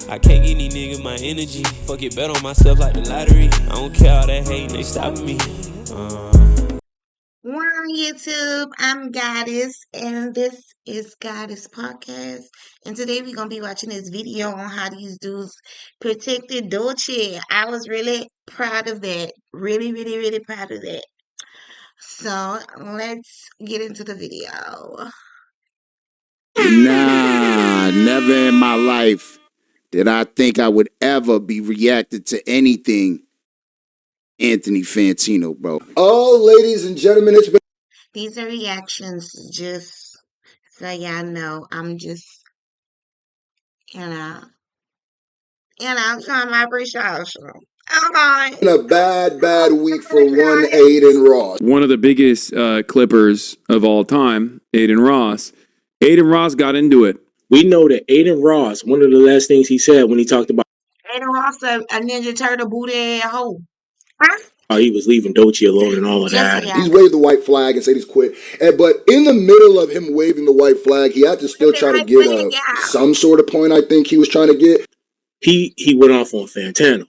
I can't get these niggas my energy. Fuck it, bet on myself like the lottery. I don't care all that hate, they stopping me. Well, YouTube, I'm Goddess, and this is Goddess Podcast. And today we're gonna be watching this video on how these dudes protected Dolce. I was really proud of that. Really proud of that. So let's get into the video. Nah, never in my life did I think I would ever be reacted to anything Anthony Fantano, bro. Oh, ladies and gentlemen, it's been... These are reactions, just so y'all know. I'm just, trying my appreciation. Okay. a bad week for one Adin Ross. One of the biggest clippers of all time, Adin Ross. Adin Ross got into it. We know that Adin Ross, one of the last things he said when he talked about Adin Ross, a Ninja Turtle booty hoe. Huh? how he was leaving Dolce alone and all of that. He's waved the white flag and said he's quit. But in the middle of him waving the white flag, he had to still try to get some sort of point. I think he was trying to get. He went off on Fantano.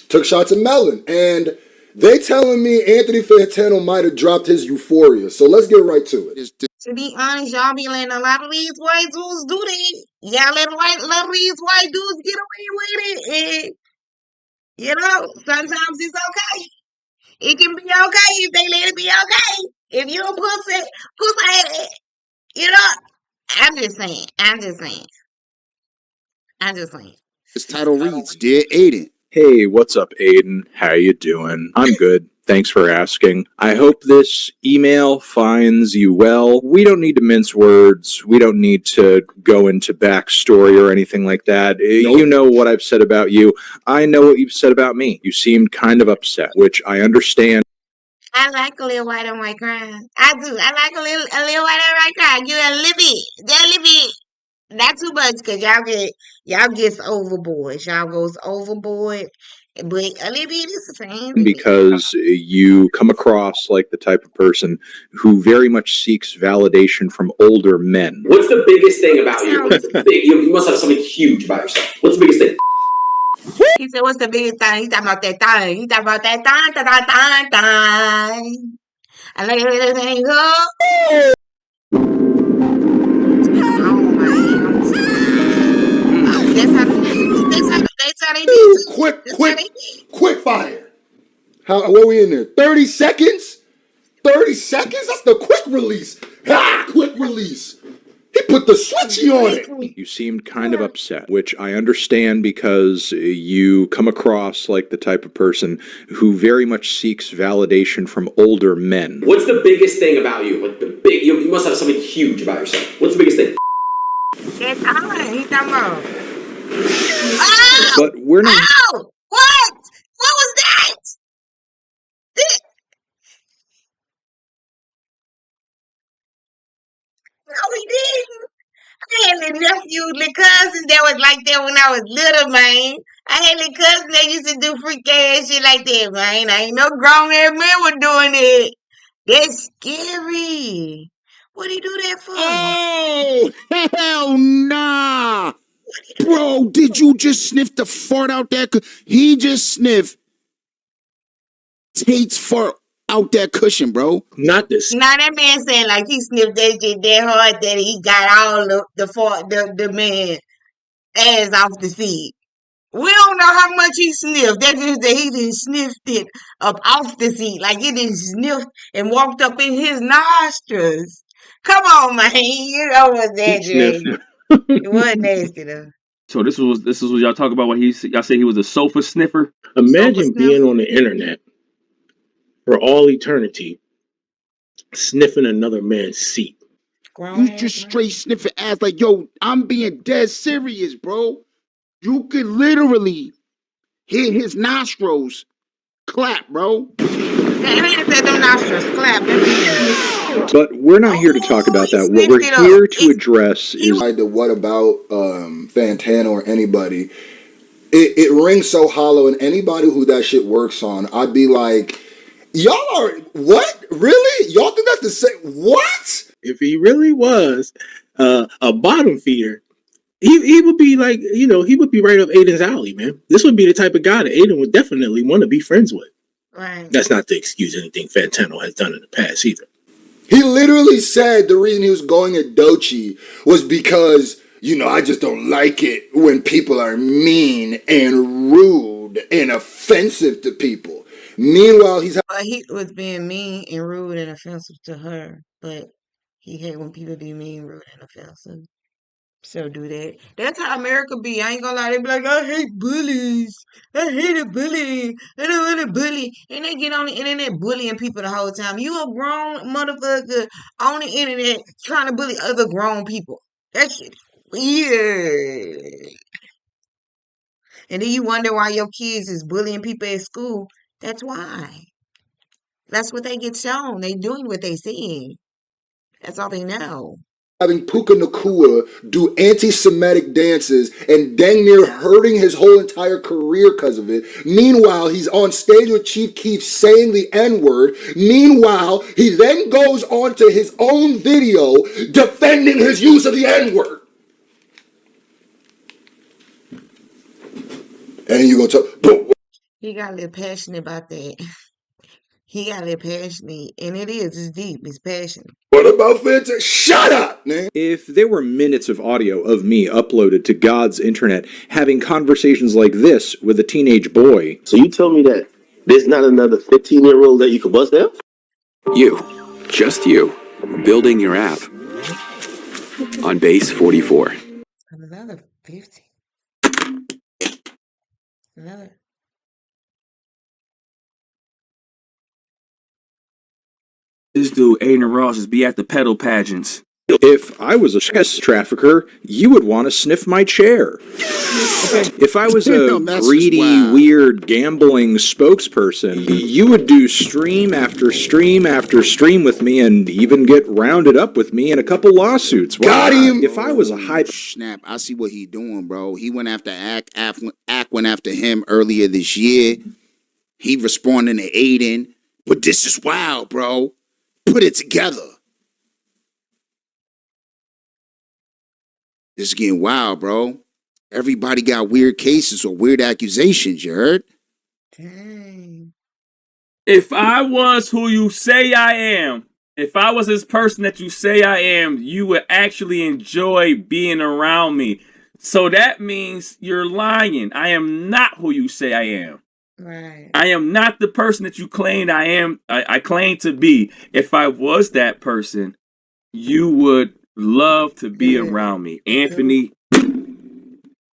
Took shots at Melon. And they telling me Anthony Fantano might have dropped his Euphoria. So let's get right to it. To be honest, y'all be letting a lot of these white dudes do that. Y'all let a lot of these white dudes get away with it. And, sometimes it's okay. It can be okay if they let it be okay. If you don't pussy I'm just saying. This title reads, Dear Aiden. Hey, what's up, Aiden? How you doing? I'm good. Thanks for asking. I hope this email finds you well. We don't need to mince words. We don't need to go into backstory or anything like that. Nope. You know what I've said about you. I know what you've said about me. You seemed kind of upset, which I understand. I like a little white on white crime. I do. I like a little white on white crime. Give it a little bit. Not too much, cause y'all gets overboard. Y'all goes overboard. But a little bit is the same. Because you come across like the type of person who very much seeks validation from older men. What's the biggest thing about you? You must have something huge about yourself. What's the biggest thing? He said, what's the biggest thing? He's talking about that thing. He's talking about that thing. I let everything go. That's how they do. Quick fire. What we in there? 30 seconds? 30 seconds? That's the quick release. Quick release. He put the switchy on it. You seemed kind of upset, which I understand because you come across like the type of person who very much seeks validation from older men. What's the biggest thing about you? You must have something huge about yourself. What's the biggest thing? That's all he's talking about. But we're not. Oh! What? What was that? No, he didn't. I had little nephew, little cousins that was like that when I was little, man. I had little cousins that used to do freak ass shit like that, man. I ain't no grown ass men were doing it. That's scary. What'd he do that for? Oh, hell nah. Bro, did you just sniff the fart out there? He just sniffed Tate's fart out that cushion, bro. Not this. Now that man saying like he sniffed that shit that hard that he got all the man ass off the seat. We don't know how much he sniffed. That means that he didn't sniffed it up off the seat. Like he didn't sniffed and walked up in his nostrils. Come on, man. You know what's that, Jay? It was nasty though. So this was what y'all talk about. Y'all say he was a sofa sniffer. Imagine being on the internet for all eternity, sniffing another man's seat. You just straight sniffing ass like, yo, I'm being dead serious, bro. You could literally hear his nostrils clap, bro. But we're not here to talk about that. What we're here to address is what about Fantano or anybody. It rings so hollow, and anybody who that shit works on, I'd be like, y'all are what? Really? Y'all think that's the same? What? If he really was a bottom feeder, he would be like, he would be right up Aiden's alley, man. This would be the type of guy that Aiden would definitely want to be friends with. Right. That's not to excuse anything Fantano has done in the past either. He literally said the reason he was going at Doechii was because, I just don't like it when people are mean and rude and offensive to people. Meanwhile, he was being mean and rude and offensive to her, but he hate when people be mean, rude, and offensive. So do that. That's how America be. I ain't gonna lie. They be like, I hate bullies. I hate a bully. I don't want a bully. And they get on the internet bullying people the whole time. You a grown motherfucker on the internet trying to bully other grown people. That shit weird. And then you wonder why your kids is bullying people at school. That's why. That's what they get shown. They doing what they see. That's all they know. having Puka Nakua do anti-Semitic dances and dang near hurting his whole entire career because of it. Meanwhile, he's on stage with Chief Keef saying the N-word. Meanwhile, he then goes on to his own video defending his use of the N-word. And you're going to talk... He got a little passionate about that. He got a little passionate. And it's deep. It's passionate. What about Fantano? Shut up, man. If there were minutes of audio of me uploaded to God's internet having conversations like this with a teenage boy. So you tell me that there's not another 15-year-old that you could bust down? You, just you, building your app on base 44. Another 50. Another. This dude, Adin Ross, just be at the pedal pageants. If I was a sex trafficker, you would want to sniff my chair. If I was a greedy, weird, gambling spokesperson, you would do stream after stream after stream with me and even get rounded up with me in a couple lawsuits. Got him! If I was a high... Snap, I see what he doing, bro. He went after Ack went after him earlier this year. He responding to Adin. But this is wild, bro. Put it together. This is getting wild, bro. Everybody got weird cases or weird accusations, you heard? Dang. If I was who you say I am, if I was this person that you say I am, you would actually enjoy being around me. So that means you're lying. I am not who you say I am. Right. I am not the person that you claimed I am. I claim to be. If I was that person, you would love to be around me. Anthony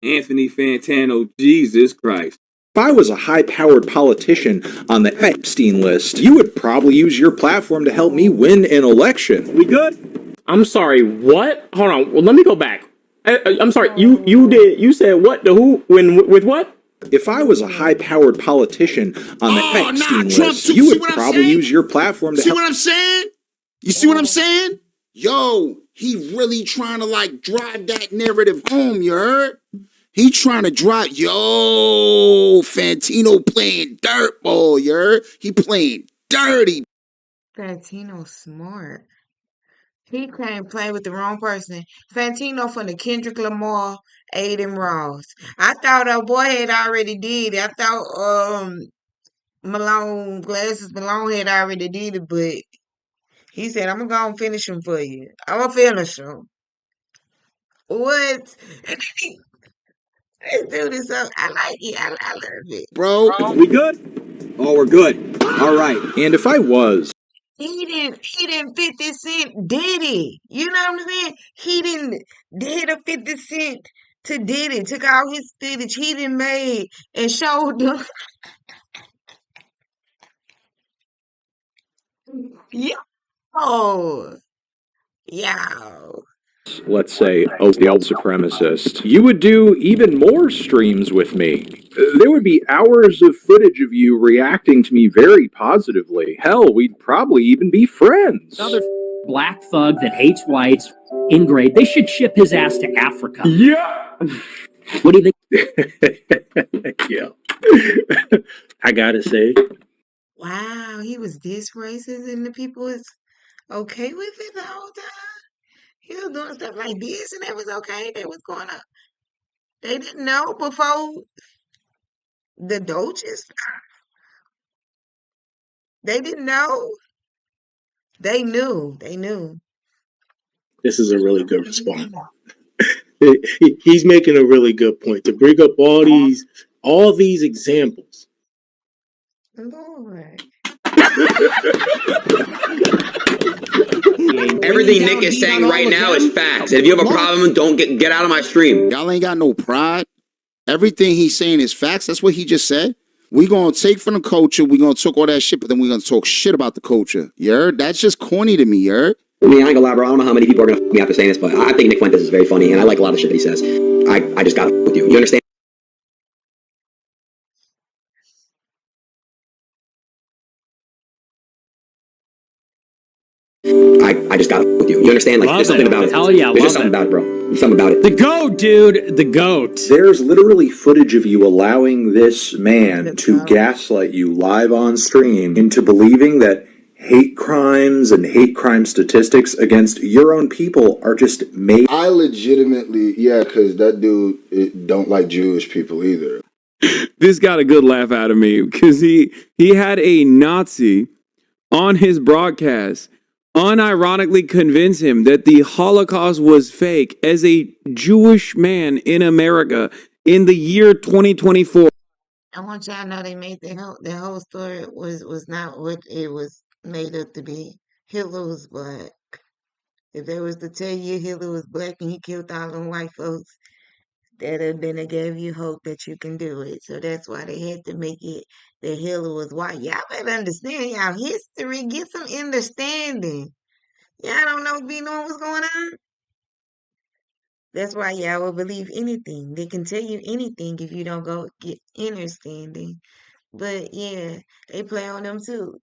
Fantano, Jesus Christ. If I was a high-powered politician on the Epstein list, you would probably use your platform to help me win an election. We good? I'm sorry, what? Hold on, well, let me go back. I'm sorry, you said what, the who, when, with what? If I was a high-powered politician on the Epstein list, you would probably use your platform to help... See what I'm saying? You see what I'm saying? Yo, he really trying to drive that narrative home, you heard? He trying to drive, Fantino playing dirtball, you heard? He playing dirty. Fantino smart. He can't play with the wrong person. Fantino from the Kendrick Lamar, Adin Ross. I thought our boy had already did it. I thought Malone had already did it, but he said, I'm gonna go and finish him for you. I'm gonna finish him. What? Let's do this up. I like it. I love it. Bro. We good? Oh, we're good. All right. And if I was... He didn't 50 Cent Diddy. You know what I'm saying? He didn't did a 50 Cent to Diddy. Took all his footage he didn't made and showed them. Yo. Yo. let's say, a white supremacist, you would do even more streams with me. There would be hours of footage of you reacting to me very positively. Hell, we'd probably even be friends. Another black thug that hates whites, ingrate. They should ship his ass to Africa. Yeah. What do you think? Yeah. I gotta say. Wow, he was this racist and the people was okay with it the whole time? He was doing stuff like this, and it was okay. That was going on. They didn't know before the Doges. They didn't know. They knew. They knew. This is a really good response. He's making a really good point to bring up all these examples. Lord. Everything Nick is saying right now is facts. If you have a problem, don't get out of my stream. Y'all ain't got no pride. Everything he's saying is facts. That's what he just said. We gonna take from the culture. We gonna talk all that shit, but then we gonna talk shit about the culture. You heard? That's just corny to me. You heard? I mean, I ain't gonna lie, bro. I don't know how many people are gonna f me after saying this, but I think Nick Fuentes is very funny, and I like a lot of shit that he says. I just gotta f with you. You understand? I just gotta f with you. You understand? Like, there's something about it. Hell yeah, There's just something about it, bro. There's something about it. The GOAT, dude. The GOAT. There's literally footage of you allowing this man to gaslight you live on stream into believing that hate crimes and hate crime statistics against your own people are just made. I legitimately, yeah, because that dude don't like Jewish people either. This got a good laugh out of me because he had a Nazi on his broadcast unironically convince him that the Holocaust was fake as a Jewish man in America in the year 2024. I want y'all to know they made the whole story was not what it was made up to be. Hitler was black. If they was to tell you Hitler was black and he killed all them white folks, that'd have been a gave you hope that you can do it. So that's why they had to make it that Hitler was white. Y'all better understand y'all history. Get some understanding. Y'all don't know be knowing what's going on. That's why y'all will believe anything. They can tell you anything if you don't go get understanding. But yeah, they play on them too.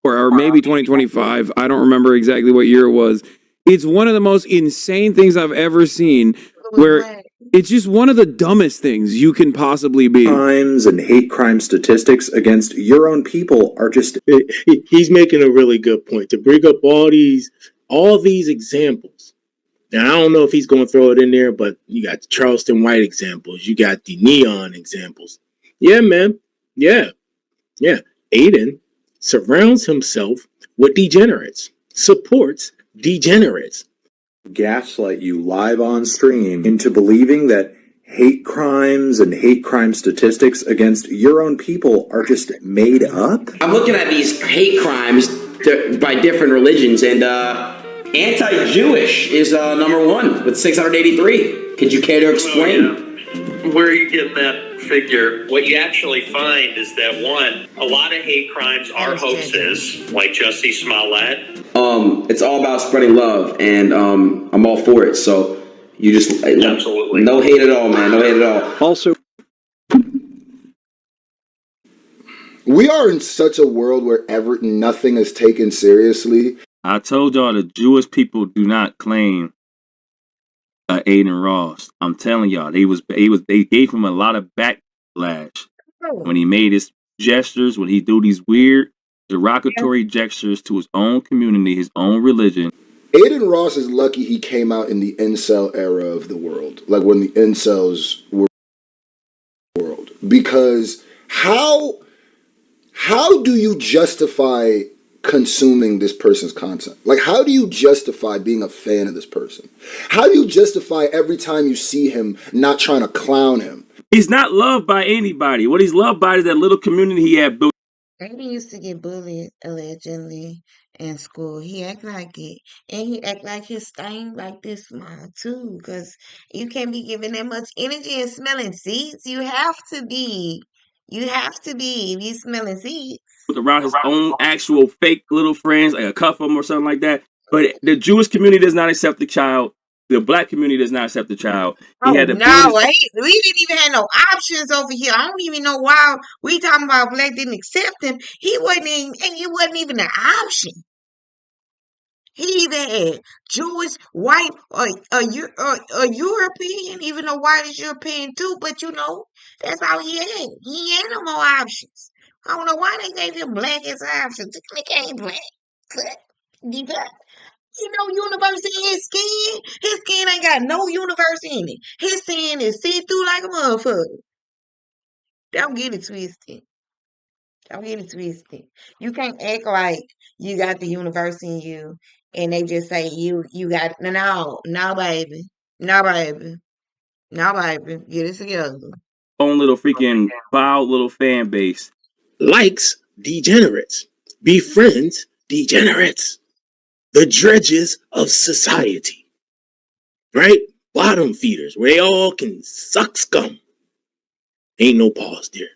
Or maybe 2025. I don't remember exactly what year it was. It's one of the most insane things I've ever seen where it's just one of the dumbest things you can possibly be. Crimes and hate crime statistics against your own people are just. He's making a really good point to bring up all these examples. Now, I don't know if he's going to throw it in there, but you got the Charleston White examples. You got the neon examples. Yeah, man. Yeah. Adin surrounds himself with degenerates, supports degenerates. Gaslight you live on stream into believing that hate crimes and hate crime statistics against your own people are just made up? I'm looking at these hate crimes by different religions, and anti-Jewish is number one with 683. Could you care to explain? Where are you getting that figure? What you actually find is that, one, a lot of hate crimes are hoaxes, like Jussie Smollett. It's all about spreading love, and I'm all for it. So you just absolutely no hate at all, man. No hate at all. Also, we are in such a world where nothing is taken seriously. I told y'all the Jewish people do not claim Adin Ross. I'm telling y'all, they gave him a lot of backlash when he made his gestures, when he do these weird derogatory gestures to his own community, his own religion. Adin Ross is lucky he came out in the incel era of the world, like when the incels were world. Because how do you justify consuming this person's content? Like, how do you justify being a fan of this person? How do you justify every time you see him not trying to clown him? He's not loved by anybody. What he's loved by is that little community he had built. Baby used to get bullied allegedly in school. He act like it, and he act like his stain like this small too. Cause you can't be giving that much energy and smelling seeds. You have to be. If you smelling seeds. Around his own actual fake little friends, like a cuff him or something like that. But the Jewish community does not accept the child. The black community does not accept the child. We didn't even have no options over here. I don't even know why we talking about black didn't accept him. It wasn't even an option. He either had Jewish, white, or European, even though white is European too, but that's all he had. He had no more options. I don't know why they gave him black as an option. They ain't black. You know, universe in his skin. His skin ain't got no universe in it. His skin is see through like a motherfucker. Don't get it twisted. Don't get it twisted. You can't act like you got the universe in you, and they just say you got no, baby, no, baby, no, baby. Get it together. Own little freaking foul little fan base. Likes degenerates. Befriends degenerates. The dredges of society. Right? Bottom feeders, where they all can suck scum. Ain't no pause there.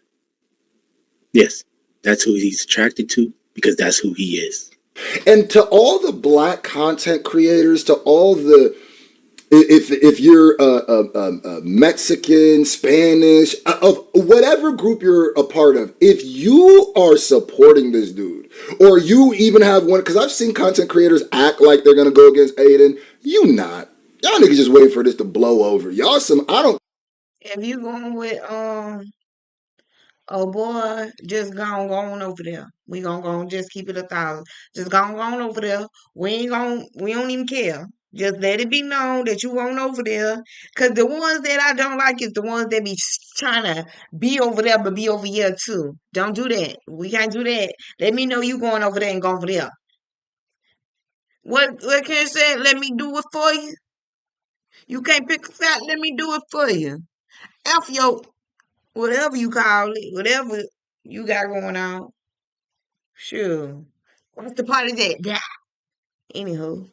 Yes, that's who he's attracted to because that's who he is. And to all the black content creators, to all the if you're Mexican, Spanish, of whatever group you're a part of, if you are supporting this dude, or you even have one, because I've seen content creators act like they're gonna go against Adin, you not. Y'all niggas just waiting for this to blow over. Y'all I don't. If you going with oh boy, just go on over there. We gonna go just keep it 1,000. Just go on over there. We don't even care. Just let it be known that you on over there. Cause the ones that I don't like is the ones that be trying to be over there but be over here too. Don't do that. We can't do that. Let me know you going over there and go over there. What can you say? Let me do it for you. You can't pick a fight, let me do it for you. F your whatever you call it, whatever you got going on. Sure. What's the part of that? Yeah. Anywho,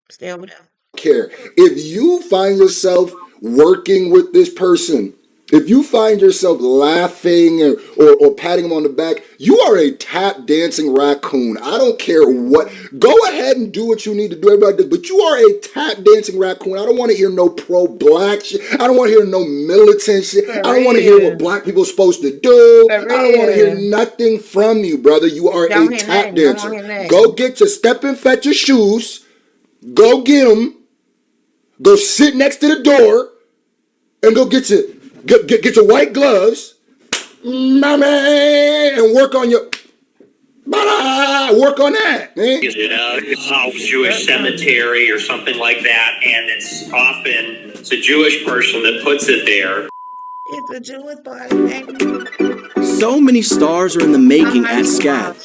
stay over there. Care. If you find yourself working with this person, if you find yourself laughing or patting him on the back, you are a tap dancing raccoon. I don't care what. Go ahead and do what you need to do, everybody. But you are a tap dancing raccoon. I don't want to hear no pro black shit. I don't want to hear no militant shit. For I don't want to hear real. what black people are supposed to do. For I don't want to hear real. nothing from you, brother. You are Don't a hear tap nothing. Don't want dancer. to hear nothing. Go get your step and fetch your shoes. Go get them. Go sit next to the door and go get your white gloves, my man, and work on your work on that, man. You know, it's a Jewish cemetery or something like that, and it's a Jewish person that puts it there. It's a Jewish party, baby. So many stars are in the making at SCAD.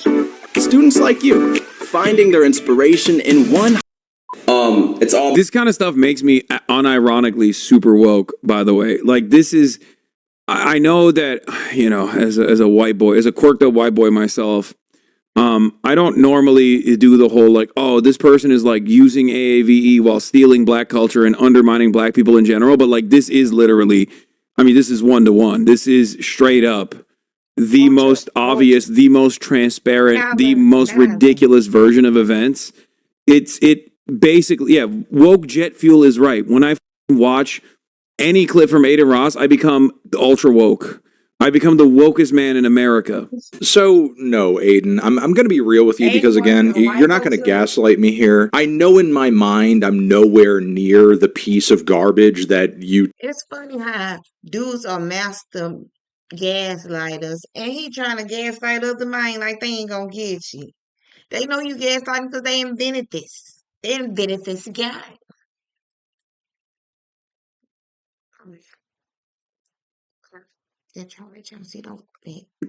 Students like you, finding their inspiration in one. It's all this kind of stuff makes me unironically super woke, by the way. Like, this is, I know that, you know, as a white boy, as a quirked up white boy myself, I don't normally do the whole like, oh, this person is like using AAVE while stealing black culture and undermining black people in general. But like, this is literally, I mean, this is 1-to-1. This is straight up the most obvious, the most transparent, the most ridiculous version of events. It basically, yeah, woke jet fuel is right. When I watch any clip from Adin Ross, I become ultra woke. I become the wokest man in America. So, no, Adin, I'm going to be real with you because, again, you're not going to gaslight me here. I know in my mind I'm nowhere near the piece of garbage that you... It's funny how dudes are master gaslighters, and he trying to gaslight other mind like they ain't gonna get you. They know you gaslighting because they invented this. They invented this guy.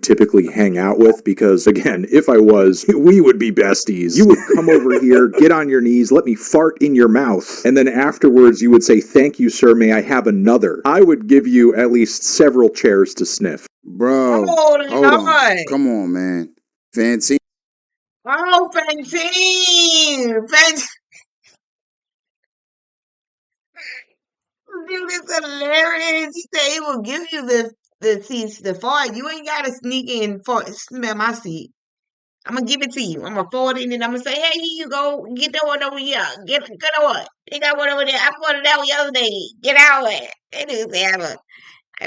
typically hang out with because, again, if I was, we would be besties. You would come over here, get on your knees, let me fart in your mouth, and then afterwards you would say, "Thank you, sir, may I have another?" I would give you at least several chairs to sniff. Bro, hold on. Come on, man. Fancy. Oh, Fantine! Dude, it's hilarious. He said he will give you the seats, the fart. You ain't gotta sneak in for smell my seat. I'm gonna give it to you. I'm gonna forward it and I'm gonna say, hey, here you go. Get that one over here. Get that one. They got one over there. I bought it out the other day. Get out of it. They didn't say I'm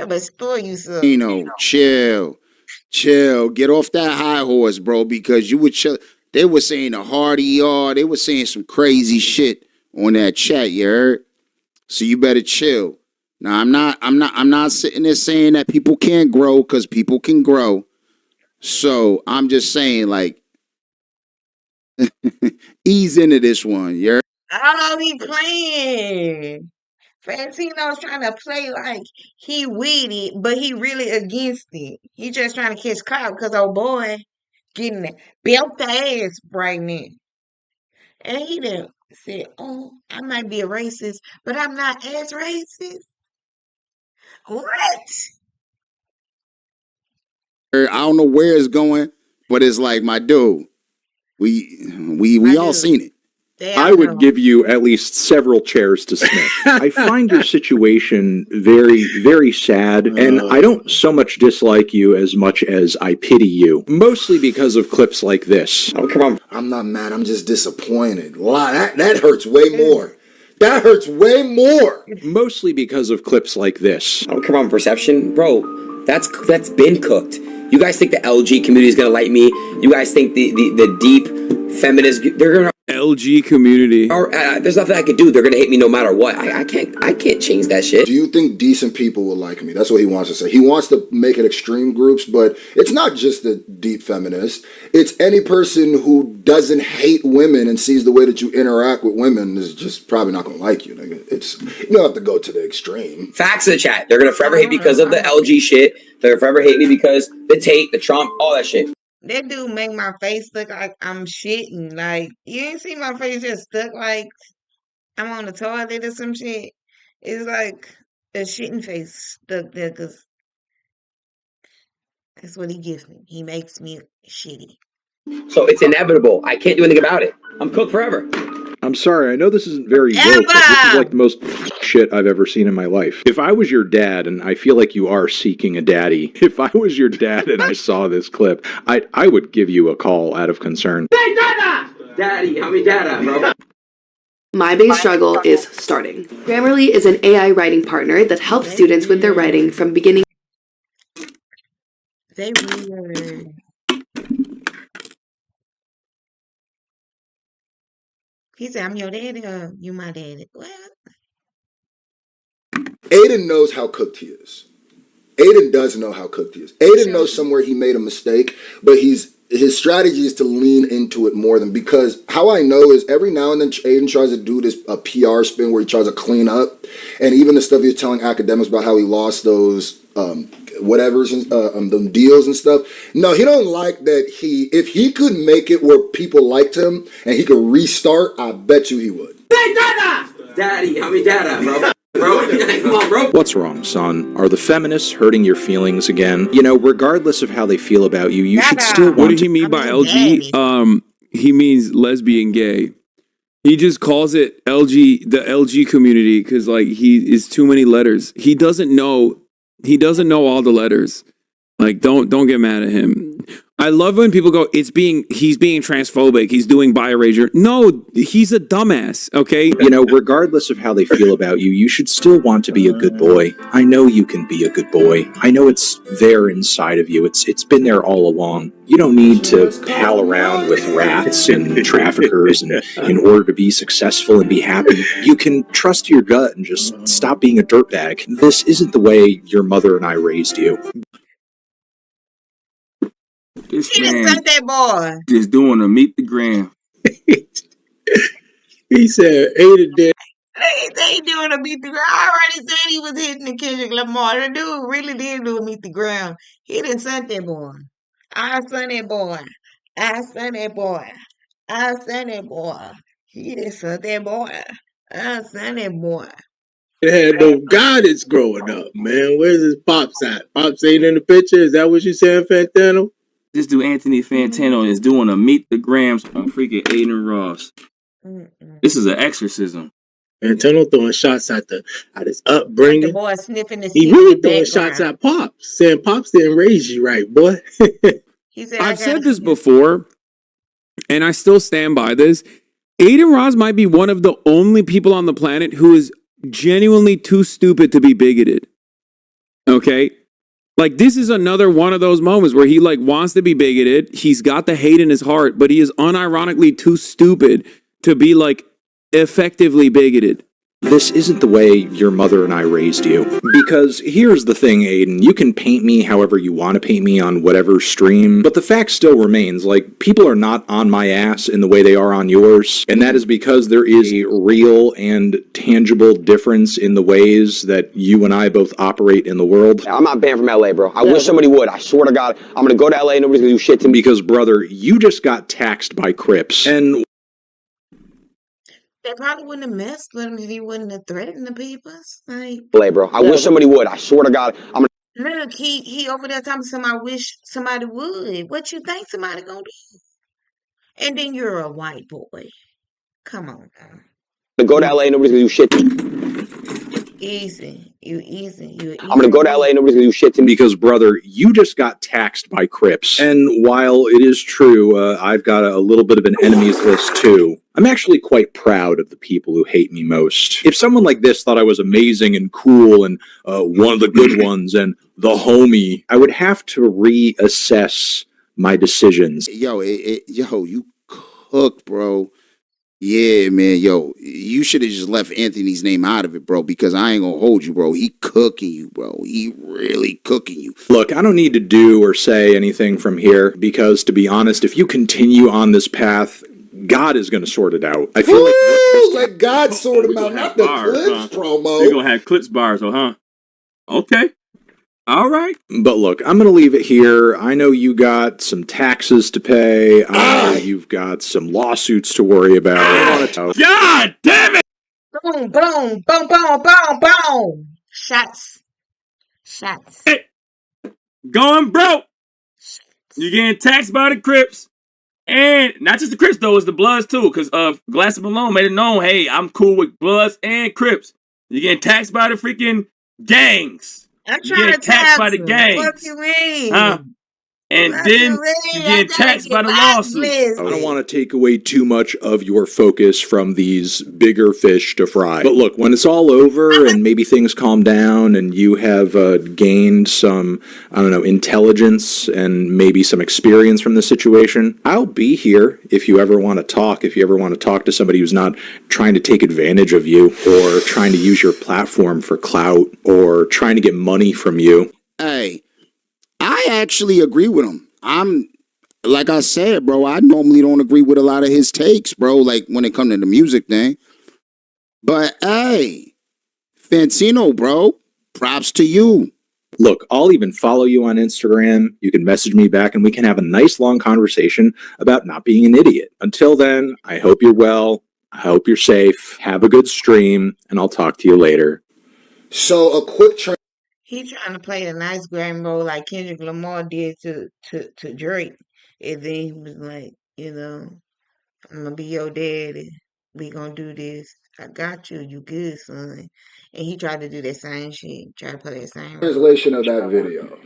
gonna store you some. You know, chill. Get off that high horse, bro, because you would chill. They were saying a hardy ER. They were saying some crazy shit on that chat, you heard? So you better chill. Now I'm not sitting there saying that people can't grow, because people can grow. So I'm just saying, like, Ease into this one, yeah. I don't be playing. Fantino's trying to play like he with it, but he really against it. He just trying to catch clout because old boy getting that belt ass right now. And he done said, "Oh, I might be a racist, but I'm not as racist." What? I don't know where it's going, but it's like, my dude, we My all dude, seen it. they I all would know. give you at least several chairs to sniff. I find your situation very, very sad, and I don't so much dislike you as much as I pity you, mostly because of clips like this. Oh, come on. I'm not mad. I'm just disappointed. Wow, that hurts way more. That hurts way more. Mostly because of clips like this. Oh, come on, perception, bro. That's been cooked. You guys think the LG community is gonna like me? You guys think the deep feminists they're gonna LG community. or there's nothing I can do. They're gonna hate me no matter what. I can't change that shit. Do you think decent people will like me? That's what he wants to say. He wants to make it extreme groups, but it's not just the deep feminist. It's any person who doesn't hate women and sees the way that you interact with women is just probably not gonna like you, nigga. It's you don't have to go to the extreme. Facts in the chat. They're gonna forever hate me because of the LG shit. They're gonna forever hate me because the Tate, the Trump, all that shit. That dude make my face look like I'm shitting. Like, you ain't see my face just stuck like I'm on the toilet or some shit. It's like a shitting face stuck there because that's what he gives me. He makes me shitty. So it's inevitable. I can't do anything about it. I'm cooked forever. I'm sorry, I know this isn't very woke, but this is like the most shit I've ever seen in my life. If I was your dad, and I feel like you are seeking a daddy, if I was your dad and I saw this clip, I would give you a call out of concern. Hey, Dada! Daddy, how many Dada, bro? My biggest struggle is starting. Grammarly is an AI writing partner that helps students with their writing from beginning. They weird. He said, "I'm your daddy or you my daddy." What? Aiden knows how cooked he is. Aiden does know how cooked he is. Aiden knows somewhere he made a mistake, but his strategy is to lean into it more than because how I know is every now and then Aiden tries to do this a PR spin where he tries to clean up, and even the stuff he was telling academics about how he lost those whatever's them deals and stuff. No, he don't like that. If he could make it where people liked him and he could restart, I bet you he would. Hey, Dada! Daddy, how many Dada, bro? Bro, come on, bro. What's wrong, son? Are the feminists hurting your feelings again? You know, regardless of how they feel about you, you should still What want did he mean by LG? He means lesbian gay. He just calls it LG, the LG community, because like he is too many letters. He doesn't know all the letters. Like, don't get mad at him. I love when people go, he's being transphobic, he's doing bi-erasure. No, he's a dumbass, okay? You know, regardless of how they feel about you, you should still want to be a good boy. I know you can be a good boy. I know it's there inside of you. It's been there all along. You don't need to pal around with rats and traffickers in order to be successful and be happy. You can trust your gut and just stop being a dirtbag. This isn't the way your mother and I raised you. This He done man sent that boy. just doing a meet the gram. He said, Ada did. They doing a meet the ground. I already said he was hitting the Kendrick Lamar. The dude really did do a meet the ground. He done sent that boy. I sent that boy. I sent that boy. I sent that boy. He done sent that boy. I sent that boy. It had no guidance growing up, man. Where's his pops at? Pops ain't in the picture. Is that what you saying, Fantano? This dude Anthony Fantano is doing a meet the grams on freaking Adin Ross. This is an exorcism. Fantano throwing shots at his upbringing. The boy sniffing the He really throwing shots at Pops, saying Pops didn't raise you right, boy. He said, I've said this before, and I still stand by this. Adin Ross might be one of the only people on the planet who is genuinely too stupid to be bigoted. Okay? Like, this is another one of those moments where he, like, wants to be bigoted. He's got the hate in his heart, but he is unironically too stupid to be, like, effectively bigoted. This isn't the way your mother and I raised you. Because here's the thing, Aiden, you can paint me however you want to paint me on whatever stream, but the fact still remains, like, people are not on my ass in the way they are on yours, and that is because there is a real and tangible difference in the ways that you and I both operate in the world. I'm not banned from LA, bro. I wish somebody would. I swear to God, I'm gonna go to LA, nobody's gonna do shit to me. Because, brother, you just got taxed by Crips, and They probably wouldn't have messed with him if he wouldn't have threatened the people. Like, LA, bro. I wish somebody would. I swear to God, I'm gonna. look, he over there talking to somebody. I wish somebody would. What you think somebody gonna do? And then you're a white boy. Come on now. Go to LA, nobody's gonna do shit to me. Easy. You easy. You easy. I'm gonna go to LA, nobody's gonna do shit to me. because, brother, you just got taxed by Crips. And while it is true, I've got a little bit of an enemies list too, I'm actually quite proud of the people who hate me most. If someone like this thought I was amazing and cool and one of the good ones and the homie, I would have to reassess my decisions. Yo, you cook, bro. Yeah, man, yo, you should have just left Anthony's name out of it, bro, because I ain't gonna hold you, bro. He cooking you, bro. He really cooking you. Look, I don't need to do or say anything from here because, to be honest, if you continue on this path, God is going to sort it out. I feel let God sort him out, not the Clips promo. You're gonna have Clips bars, huh? Okay. All right. But look, I'm going to leave it here. I know you got some taxes to pay. I know you've got some lawsuits to worry about. God damn it! Boom, boom, boom, boom, boom, boom. Shots. Hey, going broke. You're getting taxed by the Crips. And not just the Crips, though, it's the Bloods, too. Because Glass Malone made it known, hey, I'm cool with Bloods and Crips. You're getting taxed by the freaking gangs. I'm You're trying getting to taxed by tax the him. gangs. What you mean? Huh? And What then you mean? you're I getting gotta taxed by get the my lawsuits. business. I don't want to take away too much of your focus from these bigger fish to fry. But look, when it's all over and maybe things calm down and you have gained some, I don't know, intelligence and maybe some experience from the situation, I'll be here if you ever want to talk, if you ever want to talk to somebody who's not trying to take advantage of you or trying to use your platform for clout or trying to get money from you. Hey, I actually agree with him. Like I said, bro, I normally don't agree with a lot of his takes, bro, like when it comes to the music thing. But hey, Fantano, bro, props to you. Look, I'll even follow you on Instagram. You can message me back and we can have a nice long conversation about not being an idiot. Until then, I hope you're well. I hope you're safe. Have a good stream, and I'll talk to you later. So a quick He trying to play the nice grand role like Kendrick Lamar did to Drake. And then he was like, I'm gonna be your daddy. We gonna do this. I got you. You good, son. And he tried to do that same shit. Try to play that same role. translation of that video.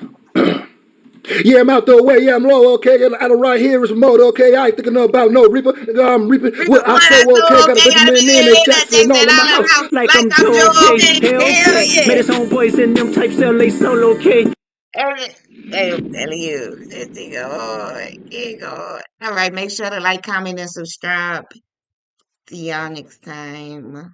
Yeah, I'm out the way. Yeah, I'm low. Okay, out of right here is remote. Okay, I ain't thinking about no Reaper. Nigga, I'm reaping. Well, I so okay. Gotta put them in and Jackson all in my house. Like I'm Joe okay. Hell yeah. Made his own boys in them types of they solo okay. Hey, I'm telling you, this thing hard. It hard. All right, make sure to like, comment, and subscribe. See y'all next time.